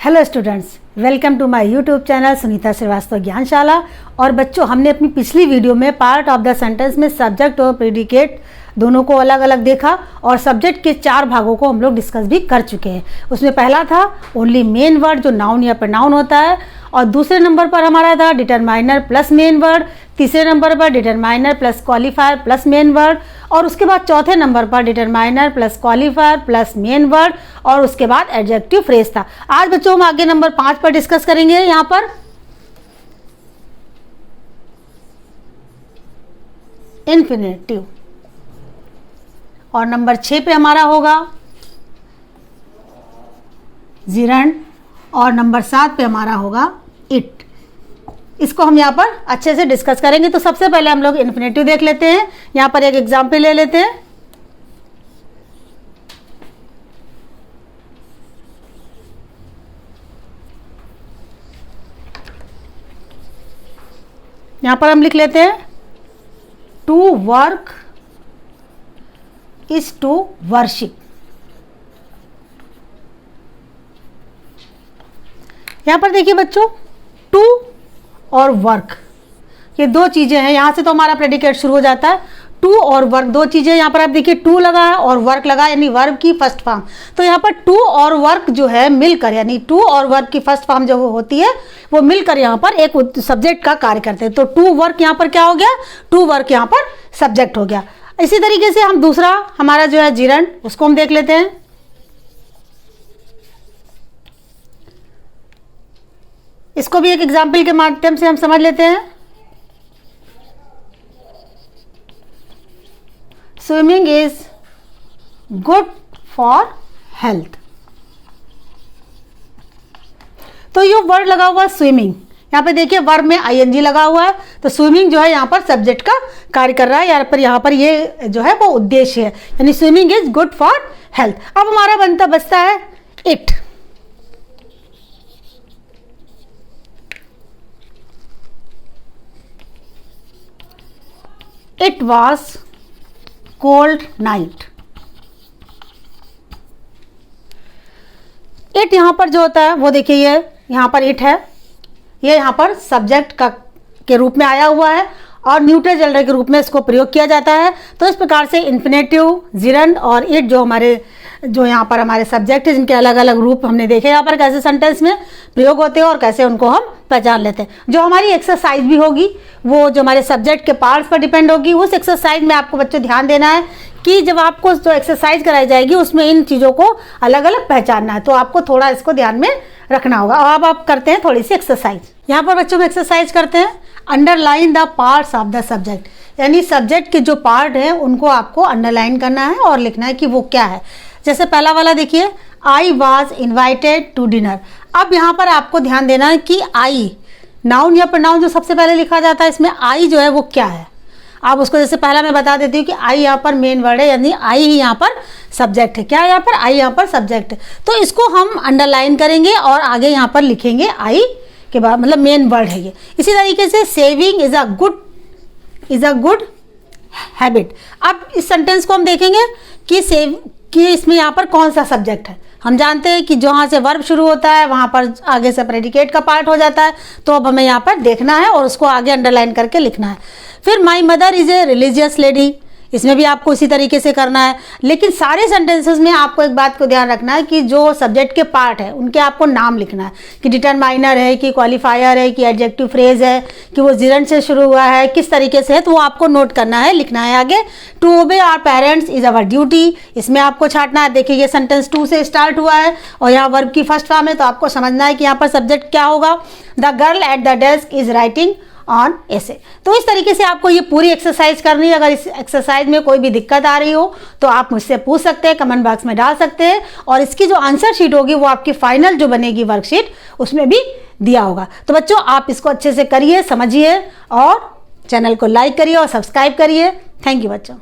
Hello students, welcome to my YouTube channel Sunita Srivastava Gyanshala. और बच्चों, हमने अपनी पिछली वीडियो में पार्ट ऑफ द सेंटेंस में सब्जेक्ट और प्रेडिकेट दोनों को अलग अलग देखा और सब्जेक्ट के 4 भागों को हम लोग डिस्कस भी कर चुके हैं। उसमें पहला था ओनली मेन वर्ड जो नाउन या प्रोनाउन होता है, और दूसरे नंबर पर हमारा था डिटरमाइनर प्लस मेन वर्ड, तीसरे नंबर पर determiner plus qualifier plus main word, और उसके बाद चौथे नंबर पर determiner plus qualifier plus main word, और उसके बाद एडजेक्टिव फ्रेज था। आज बच्चों हम आगे नंबर 5 पर डिस्कस करेंगे। यहाँ पर इन्फिनेटिव, और नंबर 6 पे हमारा होगा जिरंड, और नंबर 7 पे हमारा होगा इट। इसको हम यहाँ पर अच्छे से डिस्कस करेंगे। तो सबसे पहले हम लोग इन्फिनेटिव देख लेते हैं। यहाँ पर एक एग्जाम्पल ले लेते हैं। यहाँ पर हम लिख लेते हैं to work is to worship. यहाँ पर देखिए बच्चों, टू और वर्क ये दो चीजें हैं। यहाँ से तो हमारा प्रेडिकेट शुरू हो जाता है। टू और वर्क दो चीजें। यहाँ पर आप देखिए टू लगा है और वर्क लगा है, यानी वर्ब की फर्स्ट फॉर्म। तो यहाँ पर टू और वर्क जो है मिलकर, यानी टू और वर्क की फर्स्ट फॉर्म जो होती है वो मिलकर यहाँ पर एक सब्जेक्ट का कार्य करते हैं। तो टू वर्क यहाँ पर क्या हो गया? टू वर्क यहाँ पर सब्जेक्ट हो गया। इसी तरीके से हम दूसरा हमारा जो है जिरंड, उसको हम देख लेते हैं। इसको भी एक एग्जाम्पल के माध्यम से हम समझ लेते हैं। Swimming is good for health. तो ये वर्ड लगा हुआ है स्विमिंग। यहाँ पे देखिए वर्ब में आईएनजी लगा हुआ है, तो स्विमिंग जो है यहाँ पर सब्जेक्ट का कार्य कर रहा है। यहाँ पर ये जो है वो उद्देश्य है, यानी swimming is good for health. अब हमारा बचता है it. It was cold night. It यहाँ पर जो होता है वो देखिए, ये यहाँ पर इट है, ये यहाँ पर सब्जेक्ट का के रूप में आया हुआ है और न्यूट्रल जेंडर के रूप में इसको प्रयोग किया जाता है। तो इस प्रकार से इन्फिनेटिव, जिरंड और इट जो यहाँ पर हमारे सब्जेक्ट है, जिनके अलग अलग रूप हमने देखे यहाँ पर कैसे सेंटेंस में प्रयोग होते हैं और कैसे उनको हम पहचान लेते हैं। जो हमारी एक्सरसाइज भी होगी वो जो हमारे सब्जेक्ट के पार्ट्स पर डिपेंड होगी। उस एक्सरसाइज में आपको बच्चों ध्यान देना है कि जब आपको जो एक्सरसाइज कराई जाएगी उसमें इन चीज़ों को अलग अलग पहचानना है। तो आपको थोड़ा इसको ध्यान में रखना होगा। और अब आप करते हैं थोड़ी सी एक्सरसाइज। यहाँ पर बच्चों में एक्सरसाइज करते हैं, underline the parts of the subject, यानी सब्जेक्ट के जो पार्ट हैं उनको आपको अंडरलाइन करना है और लिखना है कि वो क्या है। जैसे पहला वाला देखिए, I was invited to dinner. अब यहाँ पर आपको ध्यान देना है कि आई नाउन या प्रोनाउन जो सबसे पहले लिखा जाता है, इसमें आई जो है वो क्या है। आप उसको जैसे पहला मैं बता देती हूँ कि आई यहाँ पर मेन वर्ड है, यानी आई ही यहाँ पर सब्जेक्ट है। क्या है यहाँ पर? आई यहाँ पर सब्जेक्ट है। तो इसको हम अंडरलाइन करेंगे और आगे यहाँ पर लिखेंगे आई के बाद, मतलब मेन वर्ड है ये। इसी तरीके से saving is a good habit. अब इस सेंटेंस को हम देखेंगे कि इसमें यहाँ पर कौन सा सब्जेक्ट है। हम जानते हैं कि जहाँ से वर्ब शुरू होता है वहाँ पर आगे से प्रेडिकेट का पार्ट हो जाता है। तो अब हमें यहाँ पर देखना है और उसको आगे अंडरलाइन करके लिखना है। फिर my mother is a religious lady, इसमें भी आपको इसी तरीके से करना है। लेकिन सारे सेंटेंसेस में आपको एक बात को ध्यान रखना है कि जो सब्जेक्ट के पार्ट है उनके आपको नाम लिखना है, कि डिटरमाइनर है, कि क्वालिफायर है, कि एडजेक्टिव फ्रेज है, कि वो जिरंड से शुरू हुआ है, किस तरीके से है, तो वो आपको नोट करना है, लिखना है आगे। To obey our parents is our duty, इसमें आपको छांटना है। देखिए ये सेंटेंस टू से स्टार्ट हुआ है और यहाँ वर्ब की फर्स्ट फॉर्म है, तो आपको समझना है कि यहाँ पर सब्जेक्ट क्या होगा। The girl at the desk is writing on ऐसे। तो इस तरीके से आपको ये पूरी एक्सरसाइज करनी है। अगर इस एक्सरसाइज में कोई भी दिक्कत आ रही हो तो आप मुझसे पूछ सकते हैं, कमेंट बॉक्स में डाल सकते हैं। और इसकी जो आंसर शीट होगी वो आपकी फाइनल जो बनेगी वर्कशीट, उसमें भी दिया होगा। तो बच्चों आप इसको अच्छे से करिए, समझिए और चैनल को लाइक करिए और सब्सक्राइब करिए। थैंक यू बच्चों।